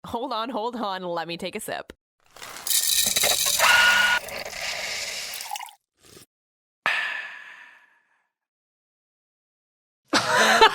Hold on. Let me take a sip.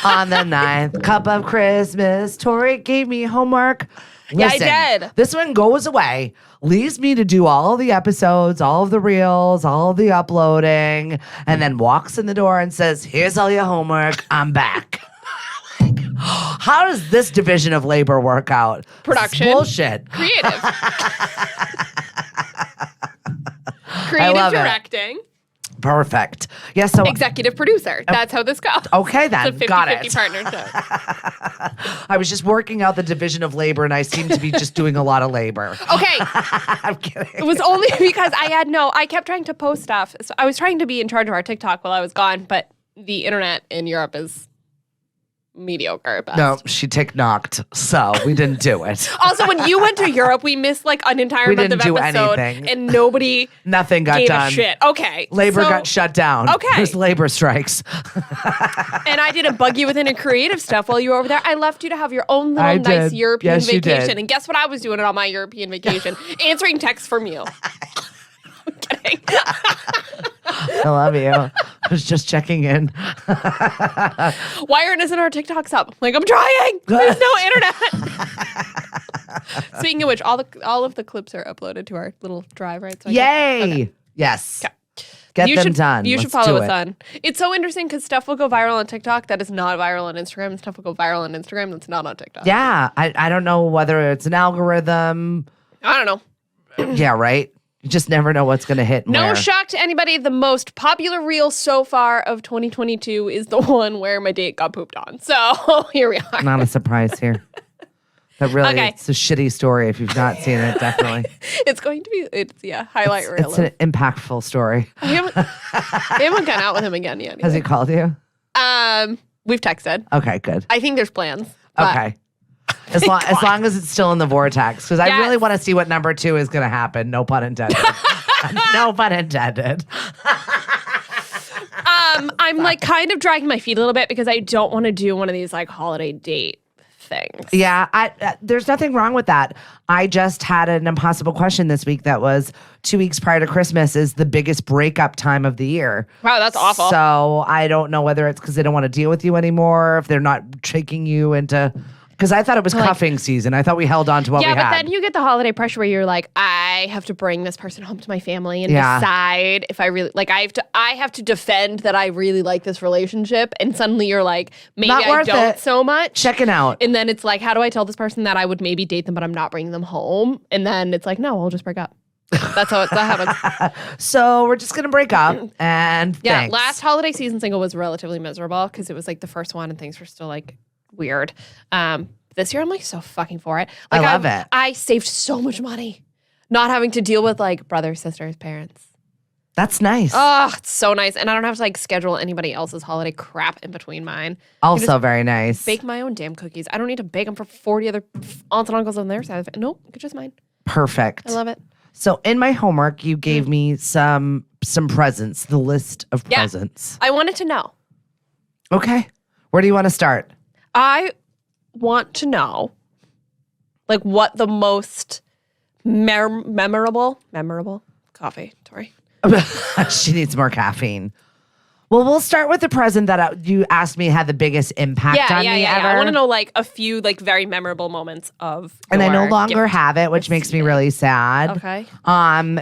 On the ninth cup of Christmas, Tori gave me homework. Listen, yeah, I did. This one goes away, leaves me to do all the episodes, all of the reels, all of the uploading, and then walks in the door and says, here's all your homework. I'm back. How does this division of labor work out? Production. It's bullshit. Creative. I love directing. Perfect. Yeah, so Executive producer. That's how this goes. okay then. It's a 50-50 Got it. partnership. I was just working out the division of labor and I seem to be just doing a lot of labor. Okay. I'm kidding. It was only because I kept trying to post stuff. So I was trying to be in charge of our TikTok while I was gone, but the internet in Europe is mediocre at best. No, she tick-knocked, so we didn't do it. Also, when you went to Europe, we missed like an entire month of didn't do episode, anything. and nobody Nothing got gave done. a shit. Okay, Labor so- got shut down. Okay. There's labor strikes. And I didn't bug you with any creative stuff while you were over there. I left you to have your own I little nice did. European Yes, you vacation. did. And guess what I was doing on my European vacation? Answering texts from you. I'm kidding. I love you. I was just checking in. Why aren't our TikToks up? Like, I'm trying. There's no internet. Speaking of which, all of the clips are uploaded to our little drive, right? So Yay. Okay. Yes. Okay. Get you them should, done. You Let's should follow do us it. on. It's so interesting because stuff will go viral on TikTok that is not viral on Instagram, and stuff will go viral on Instagram that's not on TikTok. Yeah. I don't know whether it's an algorithm. I don't know. Yeah, right? You just never know what's going to hit. No where. shock to anybody. The most popular reel so far of 2022 is the one where my date got pooped on. So here we are. Not a surprise here. But really, Okay. it's a shitty story if you've not seen it, definitely. It's going to be, highlight reel. It's an impactful story. We haven't gone out with him again yet. Has he called you? We've texted. Okay, good. I think there's plans. but- Okay. As long as it's still in the vortex. Because I Yes. really want to see what number 2 is going to happen. No pun intended. No pun intended. I'm like kind of dragging my feet a little bit because I don't want to do one of these like holiday date things. Yeah, there's nothing wrong with that. I just had an impossible question this week that was 2 weeks prior to Christmas is the biggest breakup time of the year. Wow, that's awful. So I don't know whether it's because they don't want to deal with you anymore, if they're not taking you into... Because I thought it was cuffing season. I thought we held on to what we had. Yeah, but then you get the holiday pressure where you're like, I have to bring this person home to my family and decide if I really like. I have to defend that I really like this relationship, and suddenly you're like, maybe Not I worth don't it. so much. Checking out. And then it's like, how do I tell this person that I would maybe date them, but I'm not bringing them home? And then it's like, no, we'll just break up. That's how that happens. So we're just going to break up and Yeah, thanks. last holiday season single was relatively miserable because it was like the first one and things were still like weird. This year I'm like so fucking for it. Like, I love it. I saved so much money not having to deal with like brothers, sisters, parents. That's nice. Oh, it's so nice. And I don't have to like schedule anybody else's holiday crap in between mine. Also very nice. Bake my own damn cookies. I don't need to bake them for 40 other aunts and uncles on their side of it. Nope, it's just mine. Perfect. I love it. So in my homework, you gave me some presents, the list of Yeah. presents. I wanted to know. Okay. Where do you want to start? I want to know, like, what the most memorable coffee, Tori. She needs more caffeine. Well, we'll start with the present that you asked me had the biggest impact on me ever. I want to know like a few like very memorable moments of. And I no your longer gift have it, which makes me really sad. Okay.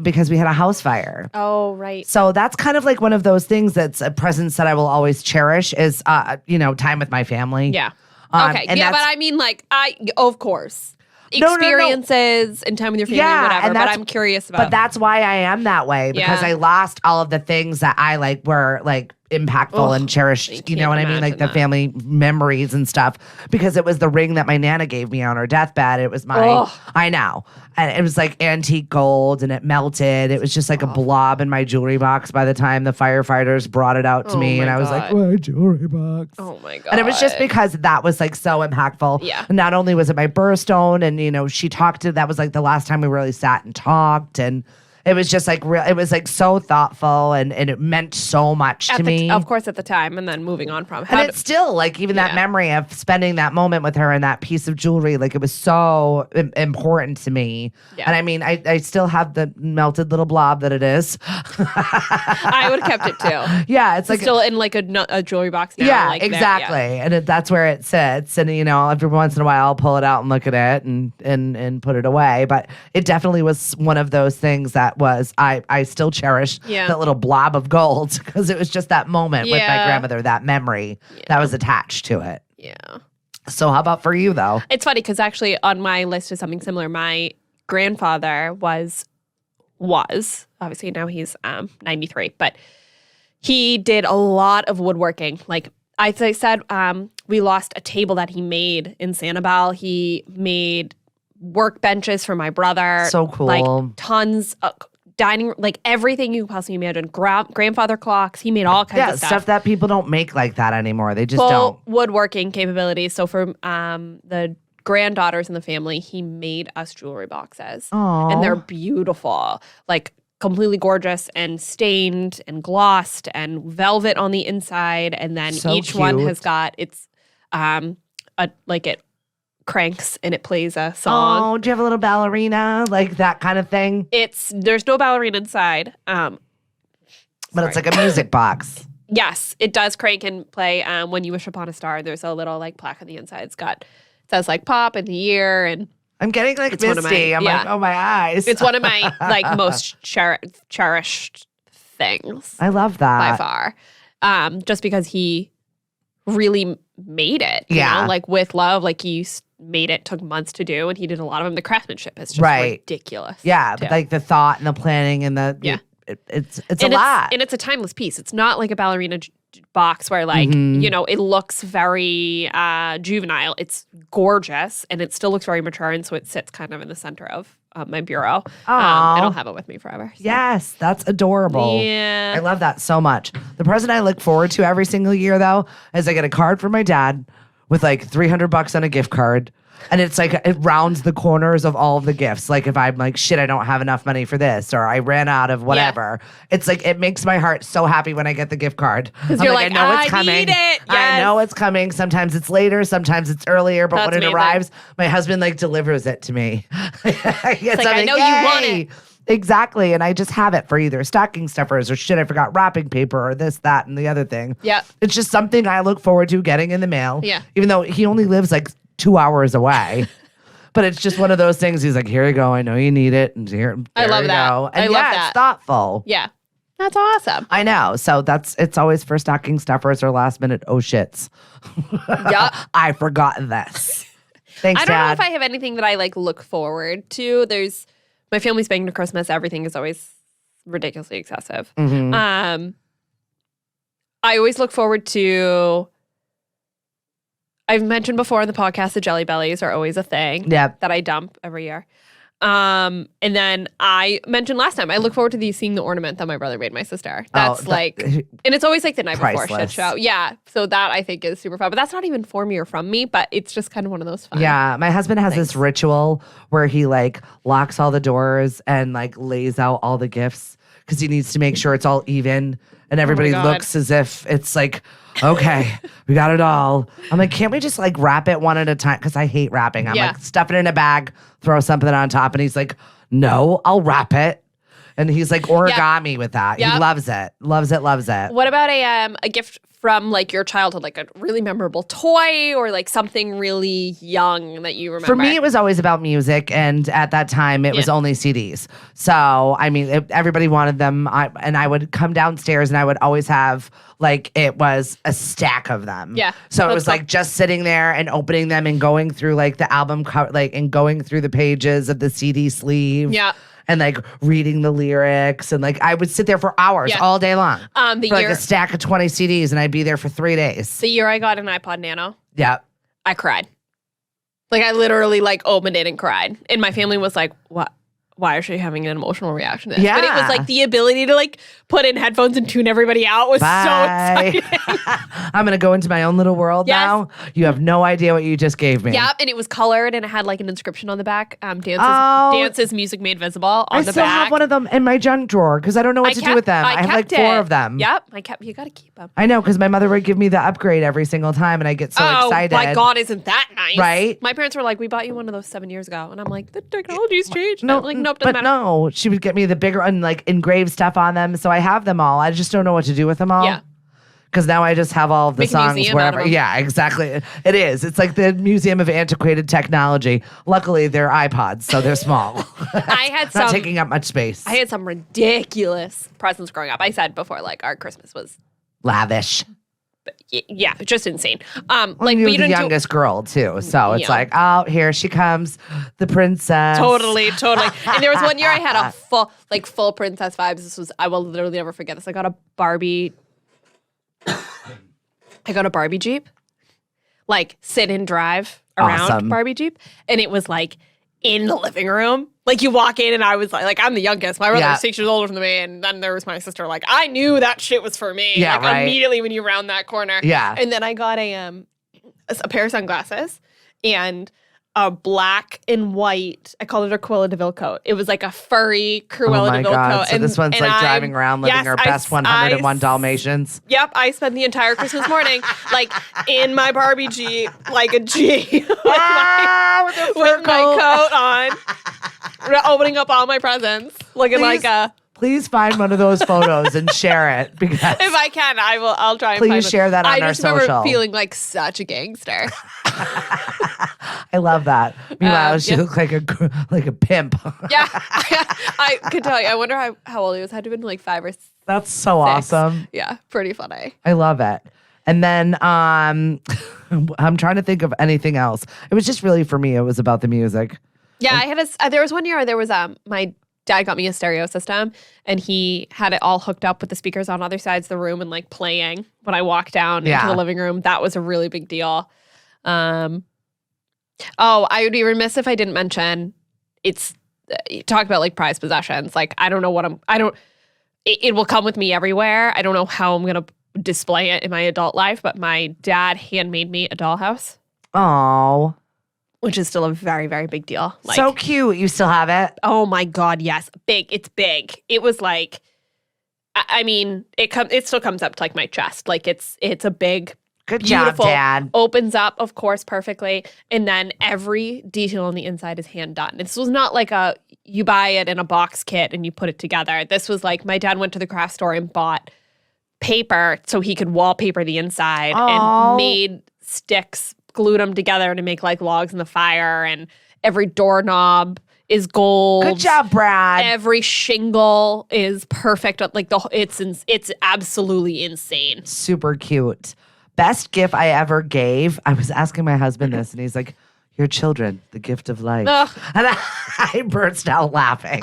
Because we had a house fire. Oh, right. So that's kind of like one of those things that's a presence that I will always cherish is, time with my family. Yeah. Okay. and Yeah, but that's- I mean, like, of course, No. experiences and time with your family, Yeah, whatever. and But that's- I'm curious about. But that's why I am that way because Yeah. I lost all of the things that I like were like impactful and cherished. You know what I mean? Like the family memories and stuff because it was the ring that my Nana gave me on her deathbed. It was I know. And it was like antique gold and it melted. It was just like a blob in my jewelry box by the time the firefighters brought it out to me. my And I was like, God. my jewelry box. Oh my God. And it was just because that was like so impactful. Yeah. Not only was it my birthstone and, she talked to, that was like the last time we really sat and talked. And It was just like real. It was like so thoughtful, and it meant so much to me. Of course, at the time, and then moving on from. And it's still like even that memory of spending that moment with her and that piece of jewelry, like it was so important to me. Yeah. And I mean, I still have the melted little blob that it is. I would have kept it too. Yeah, it's like still in like a jewelry box now. Yeah, like exactly. And that's where it sits. And every once in a while I'll pull it out and look at it and put it away. But it definitely was one of those things that was I still cherish that little blob of gold because it was just that moment with my grandmother, that memory that was attached to it. Yeah. So how about for you though? It's funny because actually on my list is something similar. My grandfather was obviously now he's 93, but he did a lot of woodworking. Like I said, we lost a table that he made in Sanibel. He made workbenches for my brother. So cool. Like tons of dining, like everything you can possibly imagine. Grandfather clocks. He made all kinds of stuff that people don't make like that anymore. They just Full don't. Woodworking capabilities. So for the granddaughters in the family, he made us jewelry boxes. Aww. And they're beautiful. Like completely gorgeous and stained and glossed and velvet on the inside. And then each one has got its it cranks and it plays a song. Oh, do you have a little ballerina? Like that kind of thing? There's no ballerina inside. But it's like a music box. Yes, it does crank and play. When you wish upon a star, there's a little like plaque on the inside. It says like pop in the year and I'm getting like misty. I'm like, oh my eyes. It's one of my like most cherished things. I love that. By far. Just because he really made it. You know? Like with love, like he made it, took months to do, and he did a lot of them. The craftsmanship is just ridiculous. Yeah, but like the thought and the planning and the it's a lot. And it's a timeless piece. It's not like a ballerina box where like, it looks very juvenile. It's gorgeous and it still looks very mature. And so it sits kind of in the center of my bureau. And I'll have it with me forever. So. Yes, that's adorable. Yeah. I love that so much. The present I look forward to every single year though, is I get a card from my dad with like $300 on a gift card. And it's like, it rounds the corners of all of the gifts. Like if I'm like, shit, I don't have enough money for this, or I ran out of whatever. Yeah. It's like, it makes my heart so happy when I get the gift card. Because you're like, I know it's coming. Need it. Yes. I know it's coming. Sometimes it's later, sometimes it's earlier, but when it arrives, my husband like delivers it to me. It's like, I know you want it. Exactly. And I just have it for either stocking stuffers or shit, I forgot wrapping paper or this, that, and the other thing. Yeah. It's just something I look forward to getting in the mail. Yeah. Even though he only lives like 2 hours away. But it's just one of those things. He's like, here you go. I know you need it. And here, I love that. Go. And I love that. It's thoughtful. Yeah. That's awesome. I know. So it's always for stocking stuffers or last minute oh shits. Yep. I forgot this. Thanks, I don't Dad. know if I have anything that I like look forward to. There's my family's bang to Christmas. Everything is always ridiculously excessive. Mm-hmm. I always look forward to. I've mentioned before on the podcast, the Jelly Bellies are always a thing that I dump every year. And then I mentioned last time, I look forward to seeing the ornament that my brother made my sister. That's and it's always like the night before shit show. Yeah. So that I think is super fun. But that's not even for me or from me, but it's just kind of one of those fun. Yeah. My husband has this ritual where he like locks all the doors and like lays out all the gifts because he needs to make sure it's all even and everybody looks as if it's like, okay, we got it all. I'm like, can't we just like wrap it one at a time? Because I hate wrapping. I'm like, stuff it in a bag, throw something on top. And he's like, no, I'll wrap it. And he's like origami with that. He loves it. Loves it, loves it. What about a gift from like your childhood, like a really memorable toy or like something really young that you remember? For me, it was always about music. And at that time, it was only CDs. So, I mean, everybody wanted them. And I would come downstairs and I would always have like, it was a stack of them. Yeah. So it was like just sitting there and opening them and going through like the album cover, like, and going through the pages of the CD sleeve. Yeah. And like reading the lyrics and like I would sit there for hours all day long for like a stack of 20 CDs and I'd be there for 3 days. The year I got an iPod Nano, I cried. Like I literally like opened it and cried. And my family was like, what? why is she having an emotional reaction to this? Yeah. But it was like the ability to like put in headphones and tune everybody out was so exciting. I'm going to go into my own little world now. You have no idea what you just gave me. Yep. And it was colored and it had like an inscription on the back. Dance's music made visible on the back. I still have one of them in my junk drawer because I don't know what to do with them. I have like 4 of them. Yep. You got to keep them. I know because my mother would give me the upgrade every single time and I get so excited. Oh my God, isn't that nice? Right? My parents were like, we bought you one of those 7 years ago. And I'm like, the technology's changed. No, like, nope, but no, she would get me the bigger and like engraved stuff on them. So I have them all. I just don't know what to do with them all. Yeah. Because now I just have all of the songs wherever. Yeah, exactly. It is. It's like the Museum of Antiquated Technology. Luckily, they're iPods, so they're small. I had not taking up much space. I had some ridiculous presents growing up. I said before, like our Christmas was lavish. Yeah, just insane. Like you're the youngest girl too, so it's like, oh, here she comes, the princess. Totally. And there was one year I had a full princess vibes. I will literally never forget this. I got a Barbie Jeep, like sit and drive around Barbie Jeep, and it was like in the living room. Like you walk in and I was like I'm the youngest. My brother was 6 years older than me, and then there was my sister. Like I knew that shit was for me. Yeah, like immediately when you round that corner. Yeah. And then I got a pair of sunglasses and a black and white, I called it a Cruella de Vil coat. It was like a furry Cruella de Vil coat. So this one's like driving around living her best 101 Dalmatians. Yep, I spent the entire Christmas morning like in my Barbie Jeep, like a Jeep with my coat on, opening up all my presents, looking like a... Please find one of those photos and share it because if I can, I'll try and please find share that on our social. I just remember feeling like such a gangster. I love that. Meanwhile, she looked like a pimp. Yeah, I could tell you. I wonder how old he was. Had to have been like 5 or 6. That's so awesome. Yeah, pretty funny. I love it. And then I'm trying to think of anything else. It was just really for me. It was about the music. Yeah, there was one year. There was my dad got me a stereo system and he had it all hooked up with the speakers on other sides of the room and like playing when I walked down into the living room. That was a really big deal. I would be remiss if I didn't mention talk about like prized possessions. Like I don't know it will come with me everywhere. I don't know how I'm going to display it in my adult life, but my dad handmade me a dollhouse. Oh. Which is still a very, very big deal. Like, so cute. You still have it? Oh my God, yes. Big. It's big. It was like, I mean, it still comes up to like my chest. Like it's a big, good beautiful, job, Dad. Opens up, of course, perfectly. And then every detail on the inside is hand done. This was not like you buy it in a box kit and you put it together. This was like my dad went to the craft store and bought paper so he could wallpaper the inside and made sticks, glued them together to make like logs in the fire, and every doorknob is gold. Good job, Brad. Every shingle is perfect. Like it's absolutely insane. Super cute. Best gift I ever gave. I was asking my husband this, and he's like, "Your children, the gift of life." Ugh. And I burst out laughing.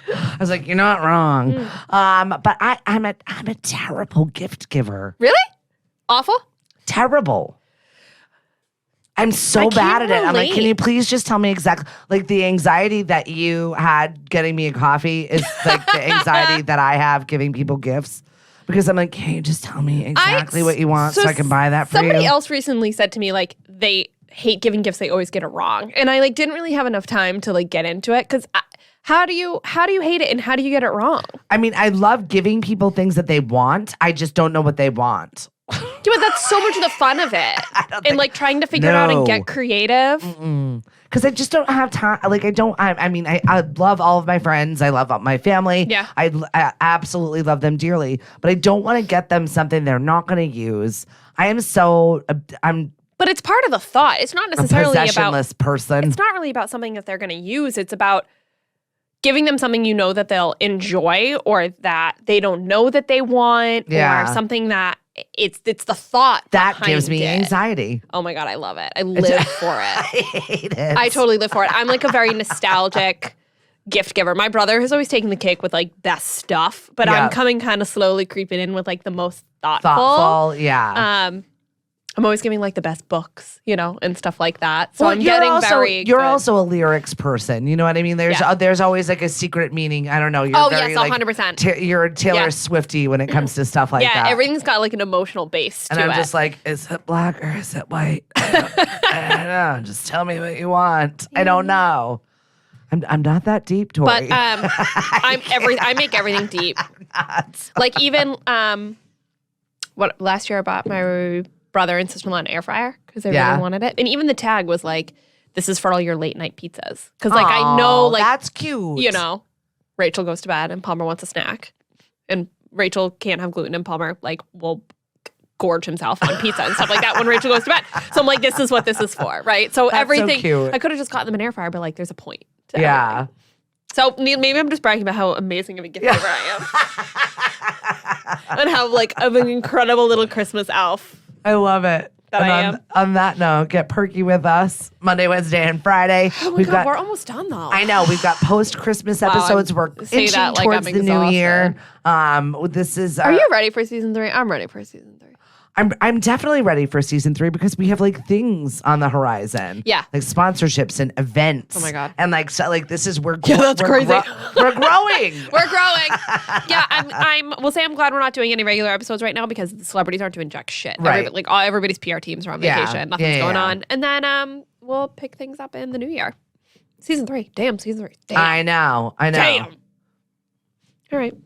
I was like, "You're not wrong." But I'm a terrible gift giver. Really? Awful? Terrible. I'm so bad at it. I'm like, can you please just tell me exactly, like the anxiety that you had getting me a coffee is like the anxiety that I have giving people gifts. Because I'm like, can you just tell me exactly what you want so I can buy that for you? Somebody else recently said to me, like, they hate giving gifts. They always get it wrong. And I like didn't really have enough time to like get into it because how do you hate it and how do you get it wrong? I mean, I love giving people things that they want. I just don't know what they want. Yeah, but that's so much of the fun of it. And like trying to figure it out and get creative. Because I just don't have time. Like I love all of my friends. I love my family. Yeah. I absolutely love them dearly. But I don't want to get them something they're not going to use. I'm But it's part of the thought. It's not necessarily a possessionless person. It's not really about something that they're going to use. It's about giving them something you know that they'll enjoy or that they don't know that they want or something that it's the thought that gives me anxiety. Oh my God, I love it. I live for it. I hate it. I totally live for it. I'm like a very nostalgic gift giver. My brother has always taken the cake with like best stuff, but I'm coming kind of slowly creeping in with like the most thoughtful. Yeah. I'm always giving like the best books, and stuff like that. So I'm getting very You're good. also a lyrics person. You know what I mean? There's always like a secret meaning. I don't know. You're yes, 100%. You're a Taylor Swiftie when it comes to stuff like that. Yeah, everything's got like an emotional base to it. And I'm just like, is it black or is it white? I don't know. Just tell me what you want. I don't know. I'm not that deep, Tori. But I make everything deep. Like even last year I bought my brother and sister-in-law an air fryer because they really wanted it. And even the tag was like, this is for all your late night pizzas. Because like I know like that's cute. Rachel goes to bed and Palmer wants a snack. And Rachel can't have gluten and Palmer like will gorge himself on pizza and stuff like that when Rachel goes to bed. So I'm like, this is what this is for, right? So that's everything so cute. I could have just gotten them an air fryer, but like there's a point to everything. So maybe I'm just bragging about how amazing of a gift giver I am. And how like I'm an incredible little Christmas elf. I love it. That I am. On that note, get perky with us Monday, Wednesday, and Friday. Oh my God, we're almost done though. I know. We've got post-Christmas episodes. We're inching towards the new year. This is. Are you ready for season 3? I'm ready for season 3. I'm definitely ready for season 3 because we have like things on the horizon. Yeah. Like sponsorships and events. Oh my God. And like this is that's crazy. We're growing. We're growing. Yeah, we'll say I'm glad we're not doing any regular episodes right now because the celebrities aren't doing jack shit. Right. Everybody's PR teams are on vacation. Nothing's going on. And then we'll pick things up in the new year. Season 3. Damn, season 3. Damn. I know. Damn. All right.